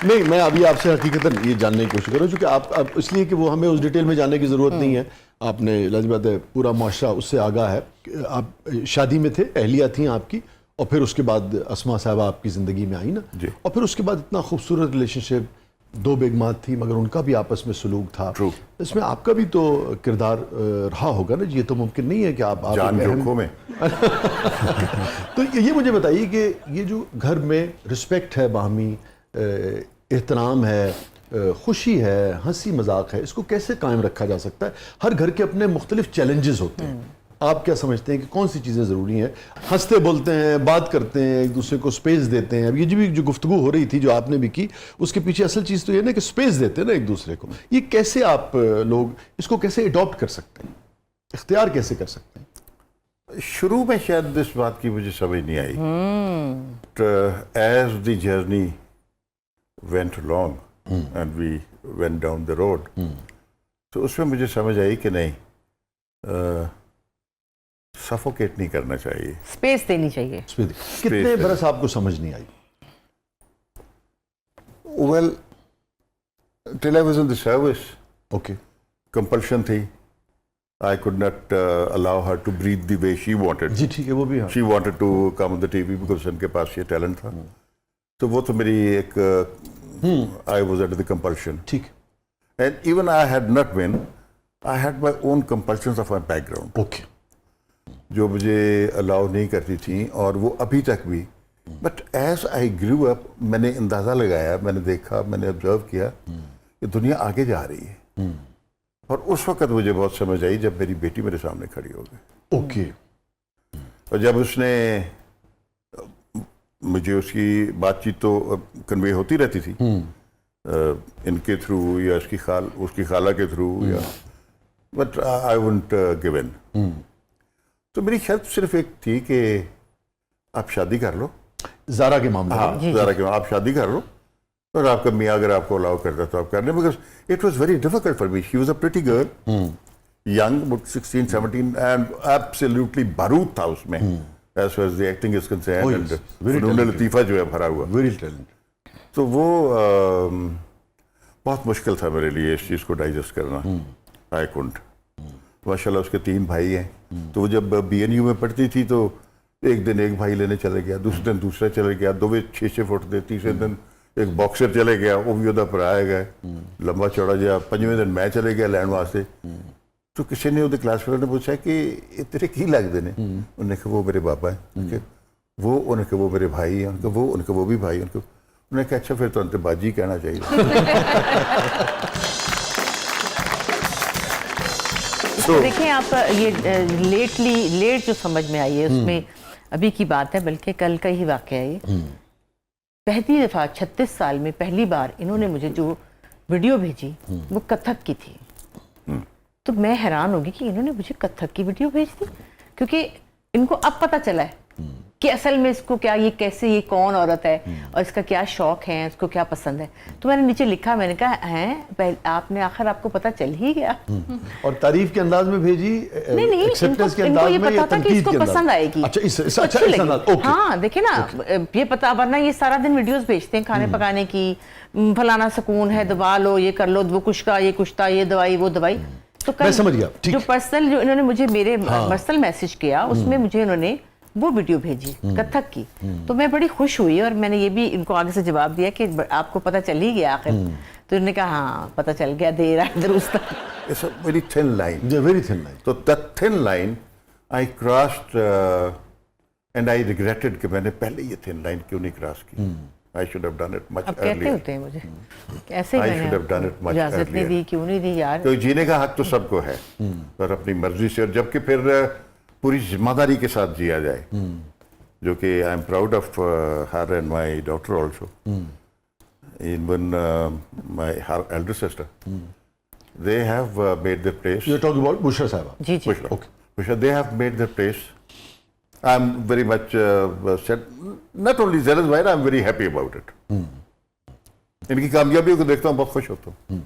نہیں میں ابھی آپ سے حقیقتاً یہ جاننے کی کوشش کروں چونکہ آپ اس لیے کہ وہ ہمیں اس ڈیٹیل میں جاننے کی ضرورت نہیں ہے. آپ نے لازمی بات ہے پورا معاشرہ اس سے آگاہ ہے. آپ شادی میں تھے, اہلیہ تھیں آپ کی, اور پھر اس کے بعد اسما صاحبہ آپ کی زندگی میں آئی نا, اور پھر اس کے بعد اتنا خوبصورت ریلیشن شپ, 2 بیگمات تھی مگر ان کا بھی آپس میں سلوک تھا. اس میں آپ کا بھی تو کردار رہا ہوگا نا. یہ تو ممکن نہیں ہے کہ آپ جان جوکھوں میں. تو یہ مجھے بتائیے کہ یہ جو گھر میں رسپیکٹ ہے, باہمی احترام ہے, خوشی ہے, ہنسی مذاق ہے, اس کو کیسے قائم رکھا جا سکتا ہے؟ ہر گھر کے اپنے مختلف چیلنجز ہوتے ہیں. آپ کیا سمجھتے ہیں کہ کون سی چیزیں ضروری ہیں؟ ہنستے بولتے ہیں, بات کرتے ہیں, ایک دوسرے کو سپیس دیتے ہیں. اب یہ جو گفتگو ہو رہی تھی جو آپ نے بھی کی, اس کے پیچھے اصل چیز تو یہ نا کہ سپیس دیتے ہیں نا ایک دوسرے کو. یہ کیسے آپ لوگ اس کو کیسے اڈاپٹ کر سکتے ہیں, اختیار کیسے کر سکتے ہیں؟ شروع میں شاید اس بات کی مجھے سمجھ نہیں آئی. As the journey went along and we went down the road, تو اس میں مجھے سمجھ آئی کہ نہیں, سفوکیٹ نہیں کرنا چاہیے, اسپیس دینی چاہیے. کتنے برس آپ کو سمجھ نہیں آئی؟ well till I was in the service. Okay. compulsion تھی. I could not allow her to breathe the way she wanted. جی ٹھیک ہے, وہ بھی ہاں. She wanted to come on the TV because ان کے پاس یہ ٹیلنٹ تھا. تو وہ تو میری ایک I was under the compulsion. ٹھیک. And even I had not been, I had my own compulsions of my background. Okay. جو مجھے الاؤ نہیں کرتی تھیں, اور وہ ابھی تک بھی. But as I grew up, میں نے اندازہ لگایا, میں نے دیکھا, میں نے آبزرو کیا کہ دنیا آگے جا رہی ہے. اور اس وقت مجھے بہت سمجھ آئی جب میری بیٹی میرے سامنے کھڑی ہو گئی. اوکے. اور جب اس نے مجھے, اس کی بات چیت تو کنوے ہوتی رہتی تھی ان کے تھرو یا اس کی خالہ کے تھرو, یا بٹ آئی وونٹ گیو ان. تو میری شرط صرف ایک تھی کہ آپ شادی کر لو. زارا کے معاملے. ہاں, زارا کے آپ شادی کر لو, اور آپ کا میاں اگر آپ کو الاؤ کرتا تو آپ کر لیں. Because it was very difficult for me. She was a pretty girl, young, about 16-17, and absolutely بارود تھا اس میں as far as the acting is concerned. and فنون لطیفہ جو ہے بھرا ہوا. Very talented. تو وہ بہت مشکل تھا میرے لیے اس چیز کو ڈائجسٹ کرنا. I couldn't. ماشاء اللہ اس کے 3 بھائی ہیں. تو وہ جب BNU میں پڑھتی تھی تو ایک دن ایک بھائی لینے چلے گیا, دوسرے دن دوسرا چلے گیا, 2 6 فٹ دے, تیسرے دن ایک باکسر چلے گیا, وہ بھی ادھر پر آئے گئے, لمبا چوڑا جا. 5ویں دن میں چلے گیا لینڈ واسطے. تو کسی نے وہ کلاس فیلو نے پوچھا کہ تیرے کی لگتے ہیں؟ انہوں نے کہا وہ میرے پاپا ہیں. وہ انہوں نے کہا وہ میرے بھائی ہیں. انہوں نے کہا وہ بھی بھائی ہیں. انہوں نے کہا اچھا پھر تو انت باجی کہنا چاہیے. دیکھیں آپ یہ لیٹ جو سمجھ میں آئی ہے اس میں ابھی کی بات ہے, بلکہ کل کا ہی واقعہ ہے یہ. پہلی دفعہ 36 سال میں پہلی بار انہوں نے مجھے جو ویڈیو بھیجی وہ کتھک کی تھی. تو میں حیران ہوگی کہ انہوں نے مجھے کتھک کی ویڈیو بھیج دی, کیونکہ ان کو اب پتہ چلا ہے کہ اصل میں اس کو کیا, یہ کیسے, یہ کون عورت ہے اور اس کا کیا شوق ہے, اس کو کیا پسند ہے. تو میں نے نیچے لکھا, میں نے کہا ہیں آپ نے آخر آپ کو پتہ چل ہی گیا. اور تعریف کے انداز میں بھیجی, نہیں, ان کو یہ پتا تھا کہ اس کو پسند آئے گی. ہاں دیکھیں نا, یہ پتا, ورنہ یہ سارا دن ویڈیوز بھیجتے ہیں کھانے پکانے کی, فلانا سکون ہے, دبا لو, یہ کر لو, وہ کچھ کا, یہ کچھ تھا, یہ دوائی, وہ دوائی. تو میں سمجھ گیا. جو پرسنل جو انہوں نے مجھے میرے پرسنل میسج کیا, اس میں مجھے انہوں نے وہ ویڈیو بھیجی کتھک کی. تو میں بڑی خوش ہوئی, اور میں نے یہ بھی ان کو آگے سے جواب دیا کہ آپ کو پتہ چل ہی گیا آخر. تو انہوں نے کہا ہاں پتہ چل گیا, دیر ہے درست. It's a very thin line. Very thin line. So that thin line I crossed and I regretted کہ میں نے پہلے یہ thin line کیوں نہیں کراس کی. I should have done it much earlier. اب کہتے ہوتے ہیں مجھے کیسے I should have done it much earlier. اجازت نہیں دی, کیوں نہیں دی یار. تو جینے کا حق تو سب کو ہے, اور اپنی مرضی سے, اور جبکہ پھر پوری ذمہ داری کے ساتھ جیا جائے, جو کہ I am proud of her and my daughter also. Even my her elder sister. They have made their place. You're talking about Bushra Sahaba? G G. Okay. Bushra, they have made their place. I'm very much not only zealous by it, I'm very happy about it. ان کی کامیابیوں کو دیکھتا ہوں بہت خوش ہوتا ہوں.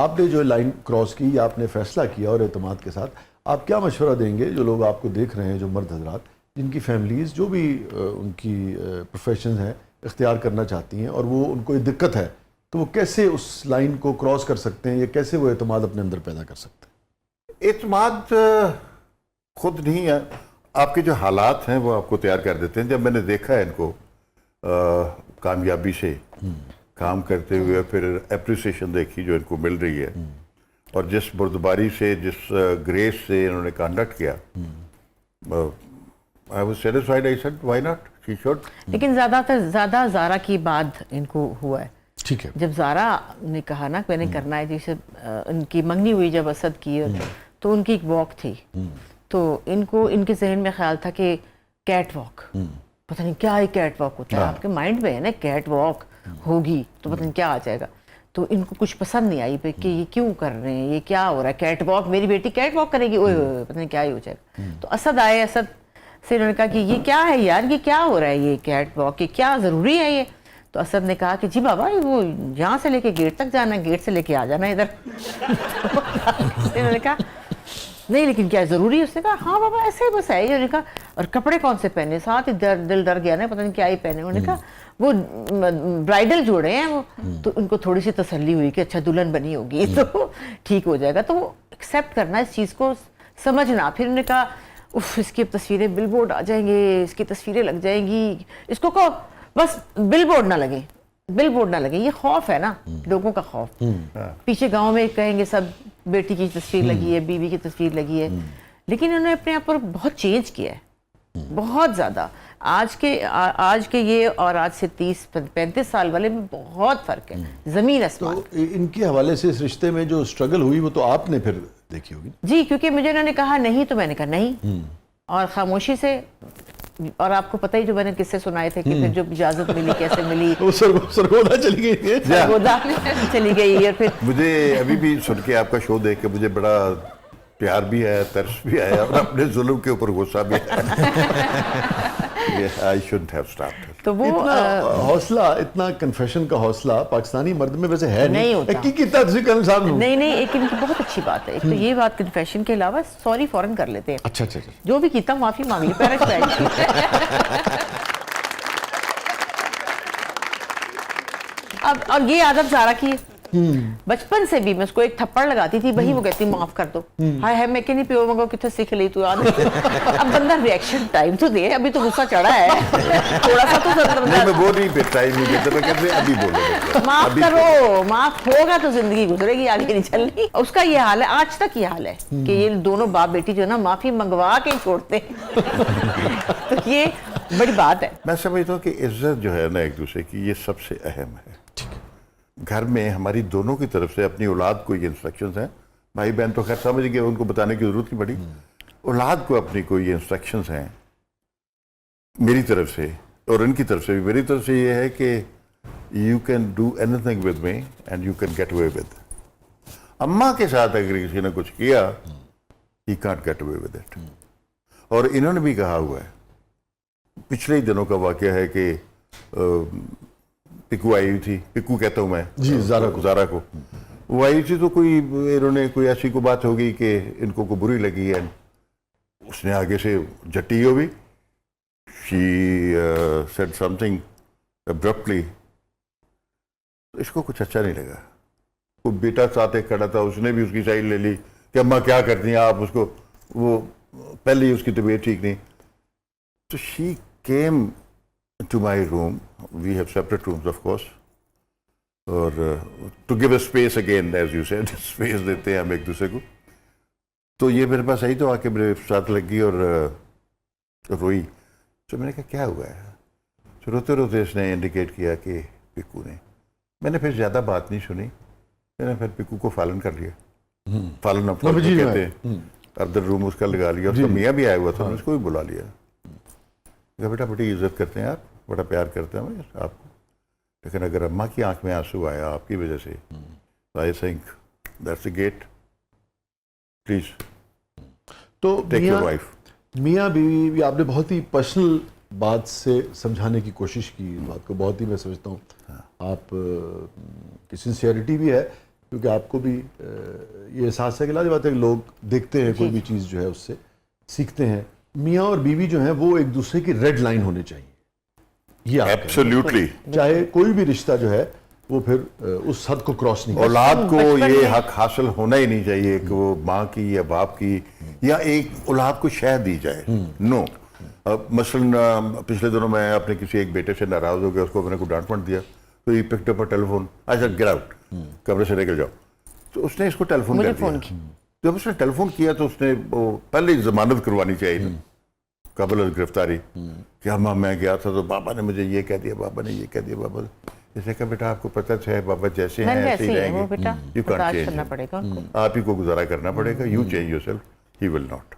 آپ نے جو لائن کراس کی, آپ نے فیصلہ کیا اور اعتماد کے ساتھ, آپ کیا مشورہ دیں گے جو لوگ آپ کو دیکھ رہے ہیں, جو مرد حضرات جن کی فیملیز جو بھی ان کی پروفیشنز ہیں اختیار کرنا چاہتی ہیں, اور وہ ان کو یہ دقت ہے تو وہ کیسے اس لائن کو کراس کر سکتے ہیں یا کیسے وہ اعتماد اپنے اندر پیدا کر سکتے ہیں؟ اعتماد خود نہیں ہے، آپ کے جو حالات ہیں وہ آپ کو تیار کر دیتے ہیں. جب میں نے دیکھا ہے ان کو کامیابی سے کام کرتے ہوئے، پھر اپریسیشن دیکھی جو ان کو مل رہی ہے، اور جس بردباری سے، جس گریس سے انہوں نے کنڈکٹ کیا، I was satisfied. I said, why not? She should. لیکن زیادہ زارا کی بعد ان کو ہوا ہے. ٹھیک ہے. جب زارا نے کہا نا کہ میں نے کرنا ہے، جیسے ان کی منگنی ہوئی جب اسد کی، تو ان کی ایک واک تھی، تو ان کے ذہن میں خیال تھا کہ کیٹ واک، پتہ نہیں کیا ہے کیٹ واک ہوتا ہے، آپ کے مائنڈ میں ہے نا کیٹ واک ہوگی تو پتہ نہیں کیا آ جائے گا. تو ان کو کچھ پسند نہیں آئی کہ یہ کیوں کر رہے ہیں، یہ کیا ہو رہا ہے، کیٹ واک، میری بیٹی کیٹ واک کرے گی، اوہ پتہ نہیں کیا ہی ہو جائے گا. تو اسد آئے، اسد سے انہوں نے کہا کہ یہ کیا ہے یار، یہ کیا ہو رہا ہے، یہ کیٹ واک، یہ کیا ضروری ہے یہ؟ تو اسد نے کہا کہ جی بابا وہ یہاں سے لے کے گیٹ تک جانا ہے، گیٹ سے لے کے آ جانا ہے ادھر. انہوں نے کہا نہیں لیکن کیا ضروری ہے؟ اس نے کہا ہاں بابا ایسے ہی بس ہے. انہوں نے کہا اور کپڑے کون سے پہنے؟ ساتھ ہی دل ڈر گیا نا، پتہ نہیں کیا ہی پہنے. انہوں نے کہا وہ برائڈل جوڑے ہیں وہ. تو ان کو تھوڑی سی تسلی ہوئی کہ اچھا دلہن بنی ہوگی تو ٹھیک ہو جائے گا. تو وہ ایکسیپٹ کرنا، اس چیز کو سمجھنا. پھر انہوں نے کہا اف اس کی تصویریں بل بورڈ آ جائیں گے، اس کی تصویریں لگ جائیں گی، اس کو کہو بس بل بورڈ نہ لگے، بل بورڈ نہ لگے. یہ خوف ہے نا لوگوں کا خوف. پیچھے گاؤں میں کہیں گے سب بیٹی کی تصویر لگی ہے، بیوی کی تصویر لگی ہے. لیکن انہوں نے اپنے آپ پر بہت چینج کیا ہے، بہت زیادہ. آج کے یہ اور آج سے 30-35 سال والے میں بہت فرق ہے، زمین آسمان. تو ان کے حوالے سے اس رشتے میں جو اسٹرگل ہوئی وہ تو آپ نے پھر دیکھی ہوگی. جی کیونکہ مجھے انہوں نے کہا نہیں تو میں نے کہا نہیں، اور خاموشی سے. اور آپ کو پتہ ہی جو میں نے قصے سنائے تھے کہ پھر جو اجازت ملی کیسے ملی، وہ سرگودا چلی گئی ہے، سرگودا چلی گئی. اور پھر مجھے ابھی بھی سن کے آپ کا شو دیکھ کے مجھے بڑا پیار بھی ہے، ترس بھی آیا، اور اپنے ظلم کے اوپر غصہ بھی آیا. I shouldn't have stopped. تو وہ اتنا حوصلہ، اتنا کنفیشن کا حوصلہ پاکستانی مرد میں ویسے ہے نہیں ہوتا. نہیں. ایک ان کی بہت اچھی بات ہے. ایک تو یہ بات کنفیشن کے علاوہ سوری فوراً کر لیتے ہیں. اچھا جو بھی کیتا معافی مانگ لی پیرنٹس اب. اور یہ عادت زارا کی ہے بچپن سے بھی. میں اس کو ایک تھپڑ لگاتی تھی، وہی وہ کہتی معاف کر دو. ہائے ہائے میں کہ نہیں پیو مگو کتنے سیکھ لی تو عادت. اب بندہ ریئیکشن ٹائم تو دے، ابھی تو غصہ چڑھا ہے تھوڑا سا تو میں وہ نہیں پہ ٹائم نہیں دیتا، میں کہتے ہیں ابھی بولو، معاف کرو. معاف ہوگا تو زندگی گزرے گی، آگے نہیں چلنی. اس کا یہ حال ہے، آج تک یہ حال ہے کہ یہ دونوں باپ بیٹی جو ہے نا معافی منگوا کے ہی چھوڑتے ہیں. تو یہ بڑی بات ہے. میں سمجھتا ہوں کہ عزت جو ہے نا ایک دوسرے کی، یہ سب سے اہم ہے. گھر میں ہماری دونوں کی طرف سے اپنی اولاد کو یہ انسٹرکشنز ہیں. بھائی بہن تو خیر سمجھ گئے، ان کو بتانے کی ضرورت نہیں پڑی. اولاد کو اپنی کو یہ انسٹرکشنز ہیں میری طرف سے، اور ان کی طرف سے بھی. میری طرف سے یہ ہے کہ you can do any thing with me and you can get away with. اماں کے ساتھ اگر کسی نے کچھ کیا، he can't get away with it. اور انہوں نے بھی کہا ہوا ہے، پچھلے ہی دنوں کا واقعہ ہے کہ پکو آئی ہوئی تھی، پکو کہتا ہوں میں جی زارا کو. وہ آئی تھی تو کوئی انہوں نے کوئی ایسی کو بات ہو گئی کہ ان کو بری لگی ہے. اس نے آگے سے جٹی ہوئی. She said something abruptly. اس کو کچھ اچھا نہیں لگا. وہ بیٹا ساتھ ایک کھڑا تھا، اس نے بھی اس کی سائڈ لے لی کہ اماں کیا کرتی ہیں آپ. اس کو وہ پہلے ہی اس کی طبیعت ٹھیک نہیں. تو she came to my room. We have separate rooms of course. اور to give a space again, as you said, space دیتے ہیں ہم ایک دوسرے کو. تو یہ میرے پاس آئی تو آ کے میرے ساتھ لگ گئی اور روئی. تو میں نے کہا کیا ہوا ہے؟ تو روتے روتے اس نے انڈیکیٹ کیا کہ پکو نے. میں نے پھر زیادہ بات نہیں سنی، میں نے پھر پکو کو فالن کر لیا. فالن اپ کہتے ہیں. ادھر روم اس کا لگا لیا. اس کا میاں بھی آیا ہوا تھا، میں اس کو بھی بلا لیا. بیٹا بڑی عزت کرتے ہیں آپ، بڑا پیار کرتے ہیں آپ کو، لیکن اگر اماں کی آنکھ میں آنسو آیا آپ کی وجہ سے، I think that's a gate. Please تو ٹیک یور وائف. میاں بیوی آپ نے بہت ہی پرسنل بات سے سمجھانے کی کوشش کی بات کو. بہت ہی میں سمجھتا ہوں آپ کی سنسیئرٹی بھی ہے، کیونکہ آپ کو بھی یہ احساس ہے کہ لازم بات ہے کہ لوگ دیکھتے ہیں کوئی بھی چیز جو ہے اس سے سیکھتے ہیں. میاں اور بیوی جو ہیں وہ ایک دوسرے کی ریڈ لائن ہونے چاہیے. یہ ایبسلیوٹلی. چاہے کوئی بھی رشتہ جو ہے وہ پھر اس حد کو کراس نہیں اولاد کو بچپن یہ میں- حق حاصل ہونا ہی نہیں چاہیے کہ وہ ماں کی یا باپ کی یا ایک اولاد کو شہ دی جائے. نو. مثلاً پچھلے دنوں میں اپنے کسی ایک بیٹے سے ناراض ہو گیا, اس کو میں نے کو ڈانٹ پڑ دیا, تو یہ پکڈ اپ ٹیلی فون, اچھا گیٹ آؤٹ, کمرے سے نکل جاؤ. تو اس نے اس کو ٹیلی فون مجھے کر دیا. فون کی. جب اس نے ٹیلی فون کیا تو اس نے وہ پہلے ضمانت کروانی چاہیے تھی قبل از گرفتاری, کہ ہم میں گیا تھا تو بابا نے مجھے یہ کہہ دیا, بابا نے یہ کہہ دیا, بابا اس نے کہا بیٹا آپ کو پتہ ہے بابا جیسے ہیں ایسے ہی رہیں وہ گے, بیٹا یو کانٹ برداشت چینج, کرنا پڑے گا ان کو. آپ ہی کو گزارا کرنا پڑے گا, you change yourself, he will not.